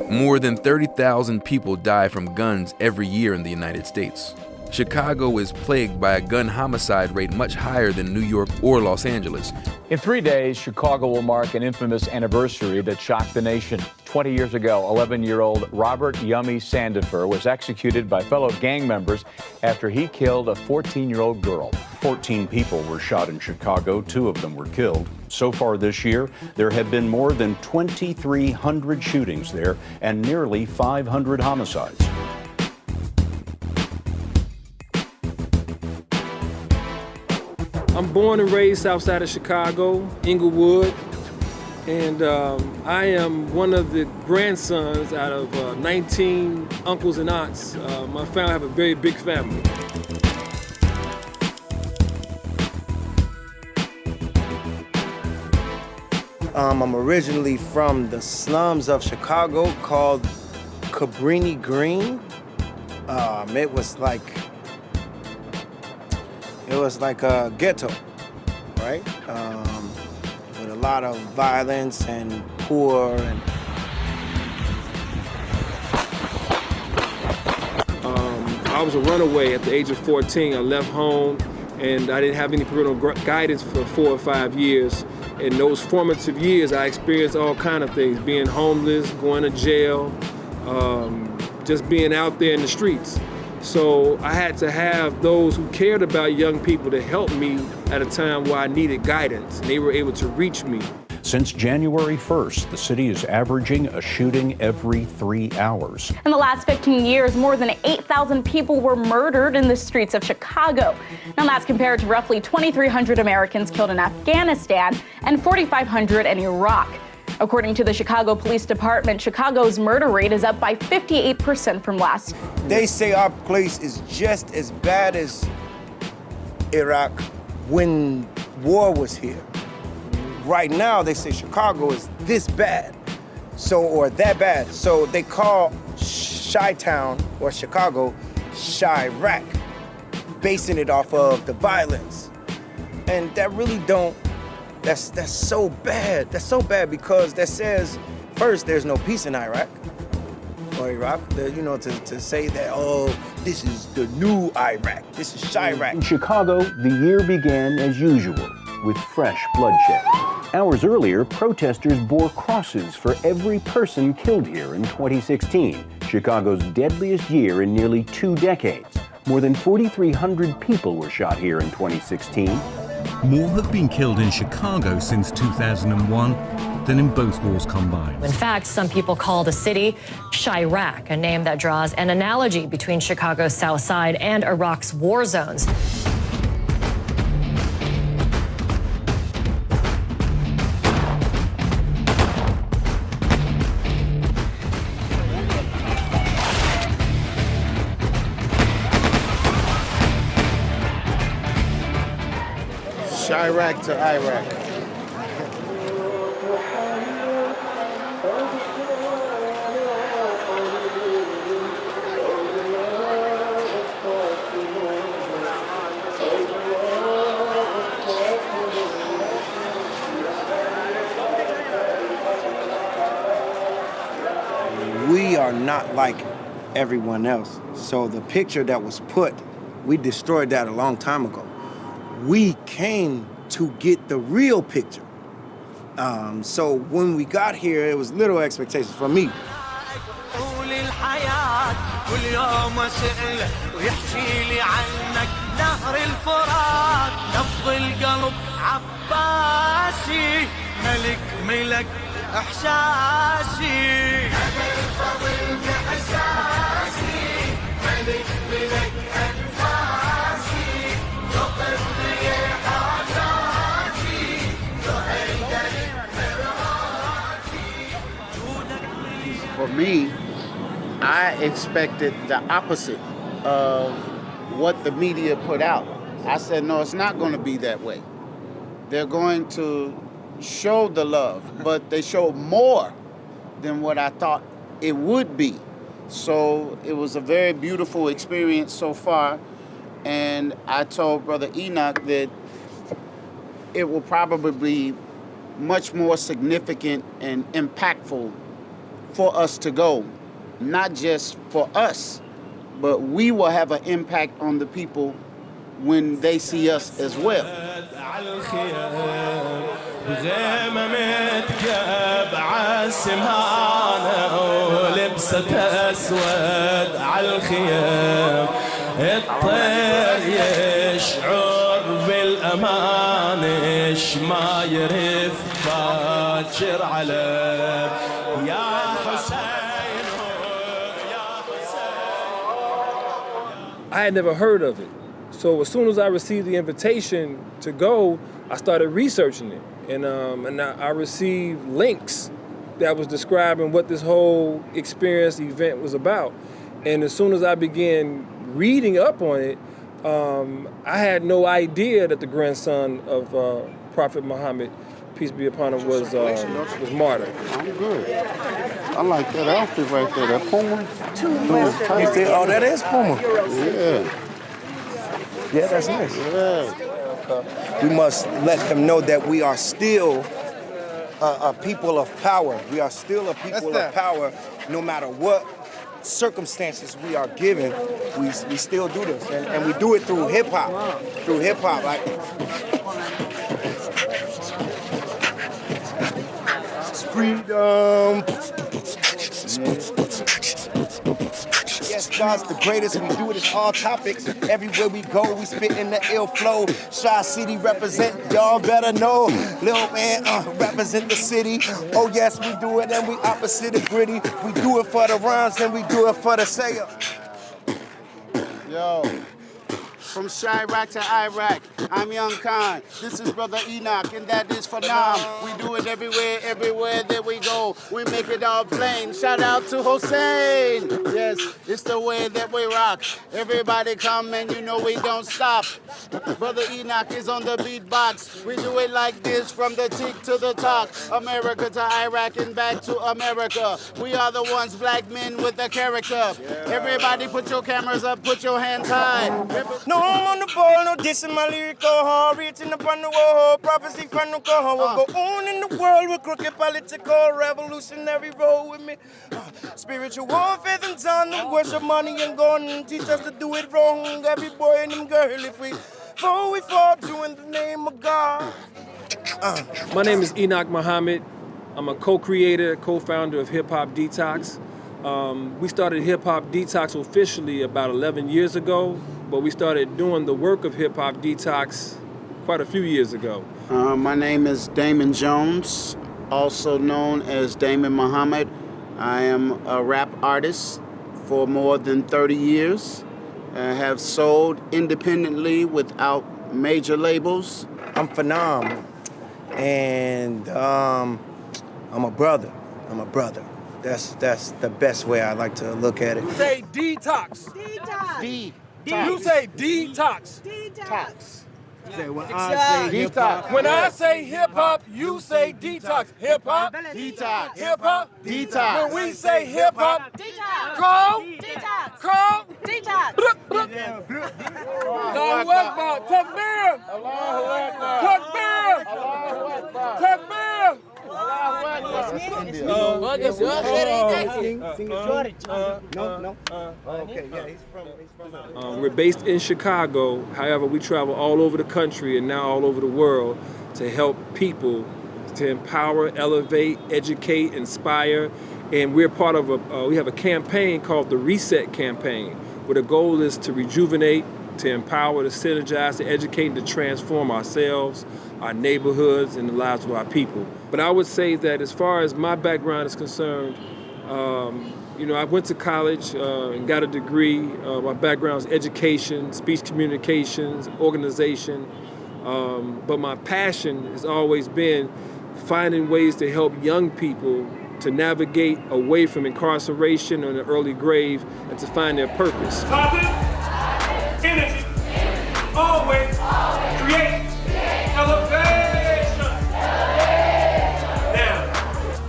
More than 30,000 people die from guns every year in the United States. Chicago is plagued by a gun homicide rate much higher than New York or Los Angeles. In 3 days, Chicago will mark an infamous anniversary that shocked the nation. 20 years ago, 11-year-old Robert Yummy Sandifer was executed by fellow gang members after he killed a 14-year-old girl. 14 people were shot in Chicago. 2 of them were killed. So far this year, there have been more than 2,300 shootings there and nearly 500 homicides. I'm born and raised outside of Chicago, Inglewood, and I am one of the grandsons out of 19 uncles and aunts. My family have a very big family. I'm originally from the slums of Chicago called Cabrini Green. It was like a ghetto, right? With a lot of violence and poor. I was a runaway at the age of 14. I left home and I didn't have any parental guidance for 4 or 5 years. In those formative years, I experienced all kinds of things, being homeless, going to jail, just being out there in the streets. So I had to have those who cared about young people to help me at a time where I needed guidance, and they were able to reach me. Since January 1st, the city is averaging a shooting every 3 hours. In the last 15 years, more than 8,000 people were murdered in the streets of Chicago. Now that's compared to roughly 2,300 Americans killed in Afghanistan and 4,500 in Iraq. According to the Chicago Police Department, Chicago's murder rate is up by 58% from last year. They say our place is just as bad as Iraq when war was here. Right now, they say Chicago is this bad, or that bad. So they call Chi-Town or Chicago shayrak, basing it off of the violence. And that really that's so bad. That's so bad because that says, first, there's no peace in Iraq or Iraq. To say that, oh, this is the new Iraq. This is shayrak. In Chicago, the year began as usual with fresh bloodshed. Hours earlier, protesters bore crosses for every person killed here in 2016, Chicago's deadliest year in nearly 2 decades. More than 4,300 people were shot here in 2016. More have been killed in Chicago since 2001 than in both wars combined. In fact, some people call the city shayrak, a name that draws an analogy between Chicago's South Side and Iraq's war zones. Shayrak to Iraq. We are not like everyone else. So the picture that was put, we destroyed that a long time ago. We came to get the real picture. So when we got here, it was little expectations from me. For me, I expected the opposite of what the media put out. I said, no, it's not going to be that way. They're going to show the love, but they show more than what I thought it would be. So it was a very beautiful experience so far. And I told Brother Enoch that it will probably be much more significant and impactful for us to go, not just for us, but we will have an impact on the people when they see us as well. I had never heard of it. So as soon as I received the invitation to go, I started researching it. And I received links that was describing what this whole experience event was about. And as soon as I began reading up on it, I had no idea that the grandson of Prophet Muhammad, peace be upon him, was martyred. I'm good. I like that outfit right there, that Puma. You think, oh, that is Puma. Yeah. Yeah, that's nice. Yeah. We must let them know that we are still a people of power. We are still a people of power, no matter what circumstances we are given. We still do this, and we do it through hip hop. Through hip hop, like. Freedom. Yes, God's the greatest. We do it as all topics. Everywhere we go, we spit in the ill flow. Shy City represent, y'all better know. Lil man, represent the city. Oh yes, we do it and we opposite of gritty. We do it for the rhymes and we do it for the sayer. Yo. From Shayrak to Iraq, I'm Young Khan. This is Brother Enoch, and that is Fanam. We do it everywhere that we go. We make it all plain. Shout out to Hussein. Yes, it's the way that we rock. Everybody come and you know we don't stop. Brother Enoch is on the beatbox. We do it like this from the tick to the talk. America to Iraq and back to America. We are the ones, black men with a character. Everybody put your cameras up, put your hands high. No, I'm on the ball, no dissing my lyrical heart. Reaching upon the wall, prophecy from the call. What go on in the world with crooked political revolutionary roll with me. Spiritual warfare and time, worship money and gun. Teach us to do it wrong, every boy and them girl. If we fall, do in the name of God. My name is Enoch Muhammad. I'm a co-creator, co-founder of Hip Hop Detox. We started Hip Hop Detox officially about 11 years ago, but we started doing the work of Hip Hop Detox quite a few years ago. My name is Damon Jones, also known as Damon Muhammad. I am a rap artist for more than 30 years. I have sold independently without major labels. I'm Fanam, and I'm a brother. I'm a brother. That's the best way I like to look at it. Say detox. Detox. You say detox. Detox. When I say hip hop, you say detox. Hip hop, Detox. hip hop, Detox. When we say hip hop, Detox. call, Detox. call. Detox. Allahu Akbar. Takbir. Takbir. Takbir. We're based in Chicago. However, we travel all over the country and now all over the world to help people, to empower, elevate, educate, inspire. And we're part of we have a campaign called the Reset Campaign, where the goal is to rejuvenate, to empower, to synergize, to educate, and to transform ourselves, our neighborhoods, and the lives of our people. But I would say that as far as my background is concerned, I went to college and got a degree. My background is education, speech communications, organization. But my passion has always been finding ways to help young people to navigate away from incarceration or an early grave and to find their purpose. Topic, energy, always create elevation. Now,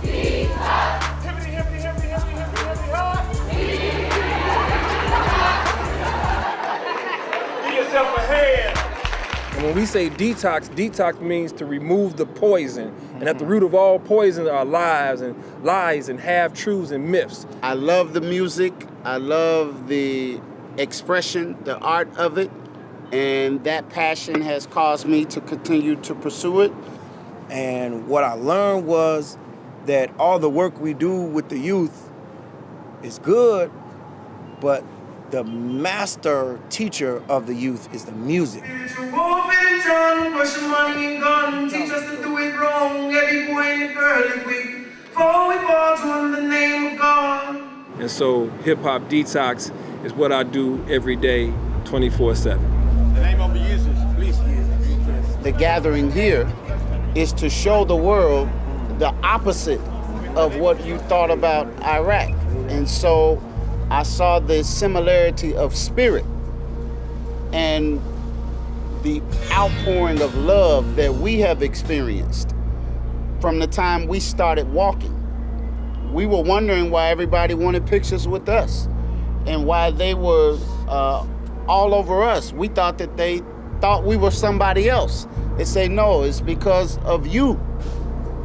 hippity, And when we say detox, detox means to remove the poison. And at the root of all poison are lies and half-truths and myths. I love the music. I love the expression, the art of it. And that passion has caused me to continue to pursue it. And what I learned was that all the work we do with the youth is good, but the master teacher of the youth is the music. And so hip-hop detox is what I do every day, 24/7. The name of Jesus, please. The gathering here is to show the world the opposite of what you thought about Iraq. And so I saw the similarity of spirit and the outpouring of love that we have experienced from the time we started walking. We were wondering why everybody wanted pictures with us and why they were all over us. We thought that they thought we were somebody else. They say, no, it's because of you.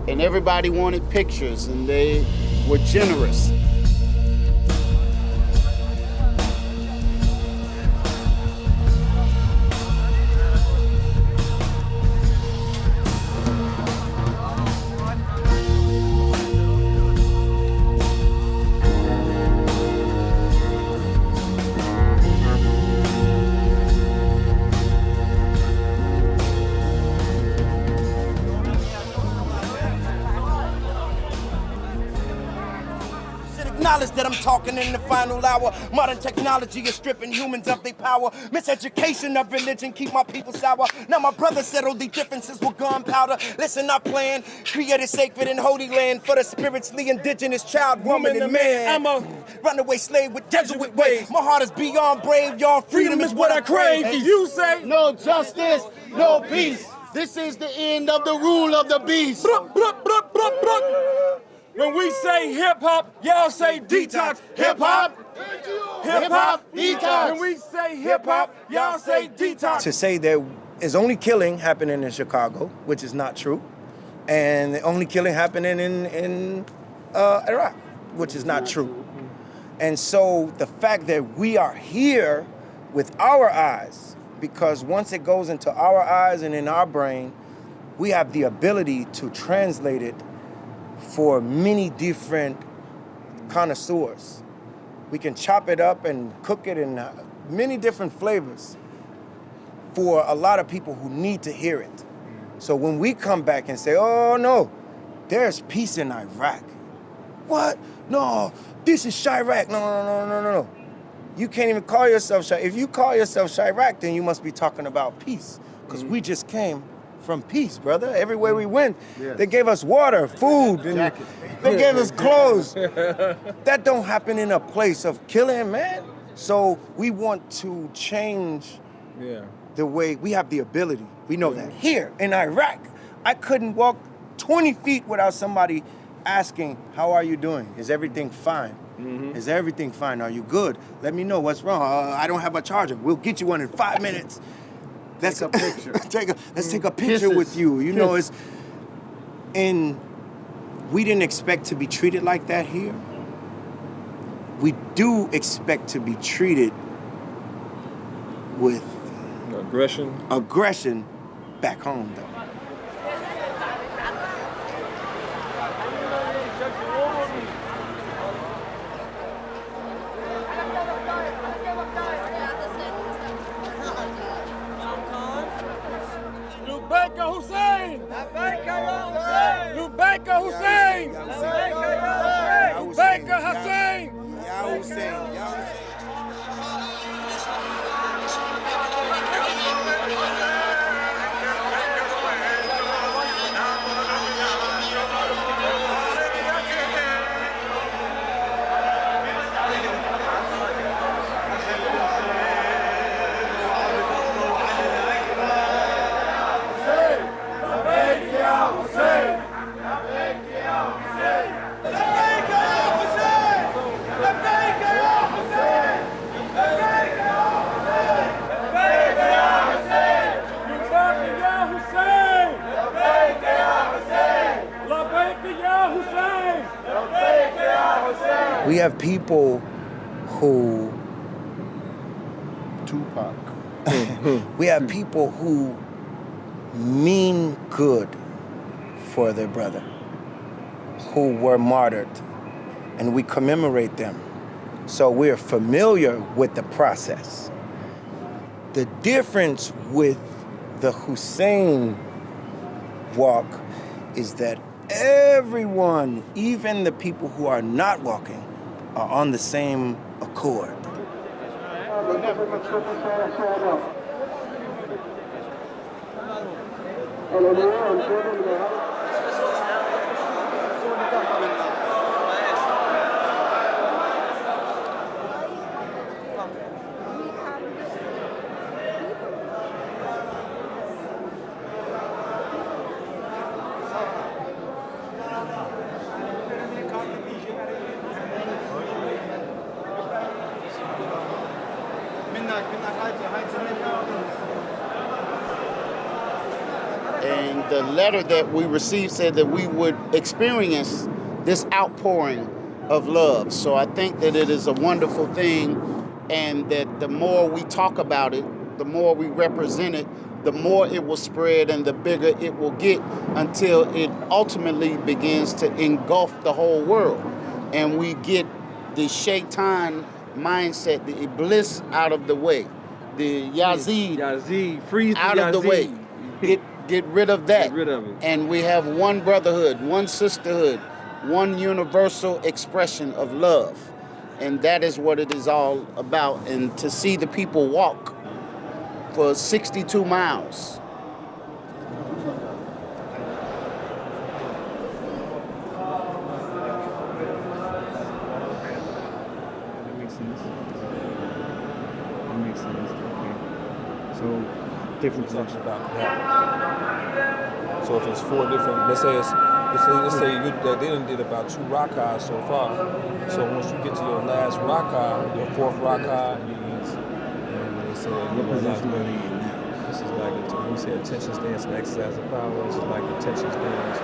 And everybody wanted pictures and they were generous. Acknowledge that I'm talking in the final hour. Modern technology is stripping humans of their power. Miseducation of religion keep my people sour. Now my brothers settled the differences with gunpowder. Listen, our plan created sacred and holy land for the spiritually indigenous child, woman, and man. I'm a runaway slave with Jesuit ways. My heart is beyond brave, y'all. Freedom is what I crave. And you say, no justice, no peace. This is the end of the rule of the beast. When we say hip-hop, y'all say detox. Hip-hop, hip-hop, detox. When we say hip-hop, y'all say detox. To say there is only killing happening in Chicago, which is not true, and the only killing happening in Iraq, which is not true. And so the fact that we are here with our eyes, because once it goes into our eyes and in our brain, we have the ability to translate it for many different connoisseurs. We can chop it up and cook it in many different flavors for a lot of people who need to hear it. So when we come back and say, oh no, there's peace in Iraq. What? No, this is shayrak. No. You can't even call yourself shayrak. If you call yourself shayrak, then you must be talking about peace, because we just came from peace, brother. Everywhere we went, they gave us water, food, and they gave us clothes. That don't happen in a place of killing, man. So we want to change the way we have the ability. We know that. Here in Iraq, I couldn't walk 20 feet without somebody asking, how are you doing? Is everything fine? Is everything fine? Are you good? Let me know what's wrong. I don't have a charger. We'll get you one in 5 minutes. Let's take a picture. Let's take a picture with you. You know, and we didn't expect to be treated like that here. We do expect to be treated with aggression back home, though. We have people who... Tupac. We have people who mean good for their brother, who were martyred, and we commemorate them. So we're familiar with the process. The difference with the Hussein walk is that everyone, even the people who are not walking, are on the same accord. And the letter that we received said that we would experience this outpouring of love. So I think that it is a wonderful thing, and that the more we talk about it, the more we represent it, the more it will spread and the bigger it will get until it ultimately begins to engulf the whole world. And we get the shaitan mindset, the iblis out of the way, the Yazid freeze out of the way. Get rid of that. Get rid of it. And we have one brotherhood, one sisterhood, one universal expression of love. And that is what it is all about. And to see the people walk for 62 miles. That makes sense. That makes sense. Okay. So different talks about that. So if it's 4 different, let's say they done did about 2 rak'ahs so far. So once you get to your last rak'ah, your 4th rak'ah, and they say what position are they in now? This is like we say attention stance and exercise of power. This is like attention stance.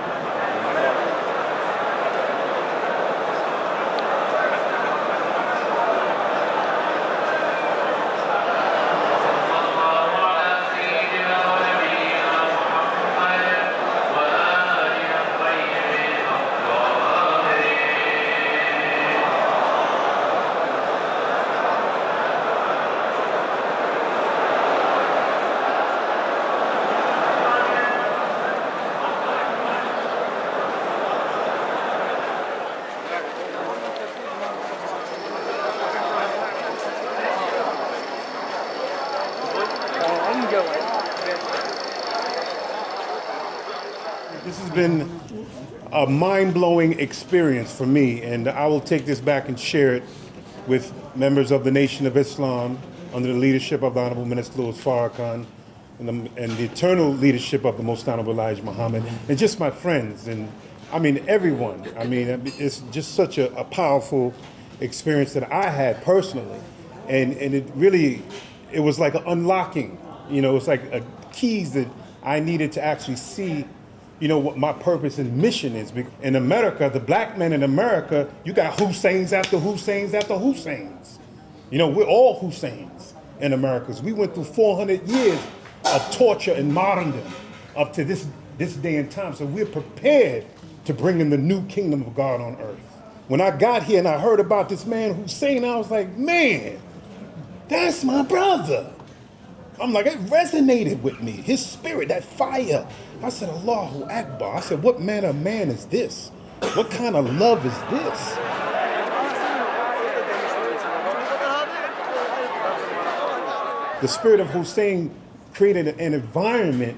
This has been a mind-blowing experience for me, and I will take this back and share it with members of the Nation of Islam under the leadership of the Honorable Minister Louis Farrakhan and the eternal leadership of the Most Honorable Elijah Muhammad, and just my friends, and I mean everyone. I mean, it's just such a powerful experience that I had personally, and it was like an unlocking, it's like a keys that I needed to actually see, what my purpose and mission is. In America, the black men in America, you got Husseins after Husseins after Husseins. We're all Husseins in America. We went through 400 years of torture and martyrdom up to this day and time. So we're prepared to bring in the new kingdom of God on earth. When I got here and I heard about this man Hussein, I was like, man, that's my brother. I'm like, it resonated with me. His spirit, that fire. I said, Allahu Akbar. I said, what manner of man is this? What kind of love is this? The spirit of Hussein created an environment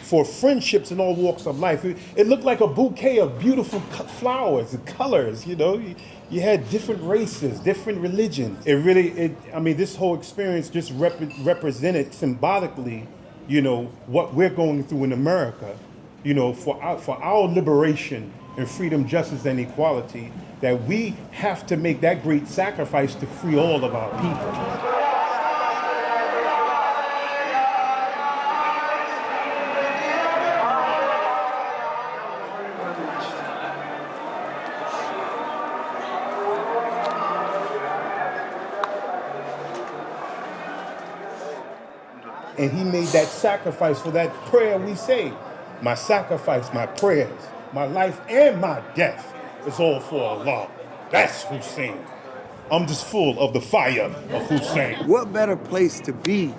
for friendships in all walks of life. It looked like a bouquet of beautiful flowers and colors, You had different races, different religions. This whole experience just represented symbolically, what we're going through in America, for our liberation and freedom, justice, and equality, that we have to make that great sacrifice to free all of our people. And he made that sacrifice for that prayer we say. My sacrifice, my prayers, my life and my death is all for Allah. That's Hussein. I'm just full of the fire of Hussein. What better place to be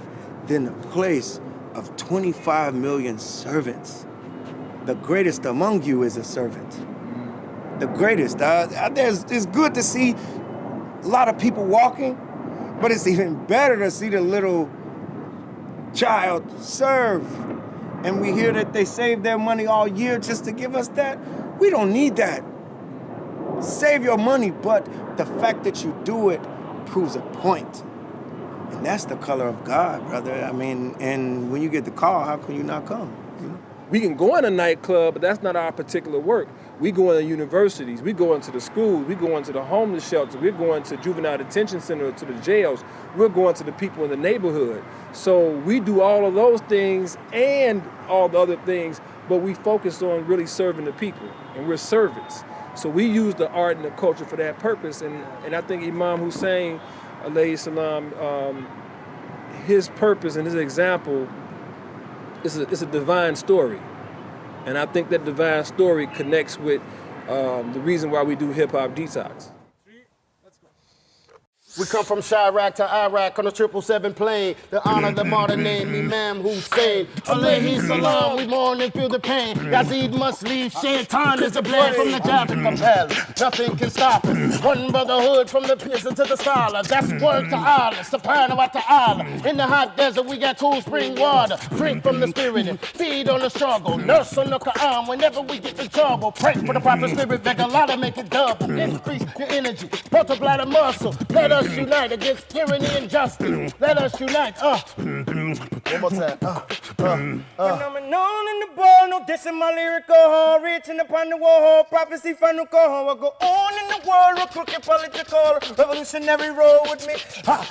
than a place of 25 million servants? The greatest among you is a servant. The greatest. It's good to see a lot of people walking, but it's even better to see the little child serve. And we hear that they save their money all year just to give us that. We don't need that. Save your money, but the fact that you do it proves a point. And that's the color of God, brother. I mean, and when you get the call, how can you not come? You know? We can go in a nightclub, but that's not our particular work. We go into universities, we go into the schools, we go into the homeless shelter, we're going to juvenile detention center, to the jails, we're going to the people in the neighborhood. So we do all of those things and all the other things, but we focus on really serving the people, and we're servants. So we use the art and the culture for that purpose, and I think Imam Hussein, alayhi salam, his purpose and his example is a divine story. And I think that divine story connects with the reason why we do Hip Hop Detox. We come from shayrak to Iraq on a 777 plane. The honor, the martyr name, Imam Hussein. Alayhi salam, we mourn and feel the pain. Yazid must leave, shaitan is a blade from the jab to compel. Nothing can stop us. One brotherhood from the peasant to the scholar. That's word to Allah, subhanahu wa ta'ala. In the hot desert, we got cool spring water. Drink from the spirit and feed on the struggle. Nurse on the Quran whenever we get in trouble. Pray for the proper spirit, beg Allah to make it double. Increase your energy, multiply the muscle. Let us unite against tyranny and justice. Let us unite. One more time. Phenomenon in the ball, no dissing my lyrical hall. Reaching upon the wall, prophecy from the call. What go on in the world, a crooked political revolutionary roll with me.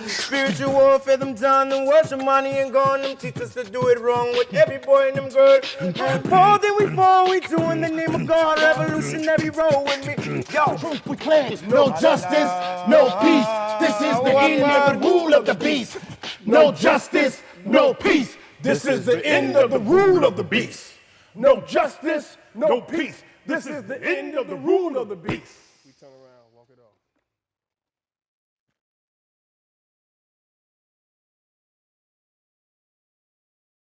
Spiritual warfare, them done, them worship money and gone. Them teach us to do it wrong with every boy in them girl. And fall, then we fall, we do in the name of God. Revolutionary roll with me. Yo, Truth we claim, no justice, no peace. This is the end of the rule of the beast. No justice, no peace. This is the end of the rule of the beast. No justice, no peace. This is the end of the rule of the beast.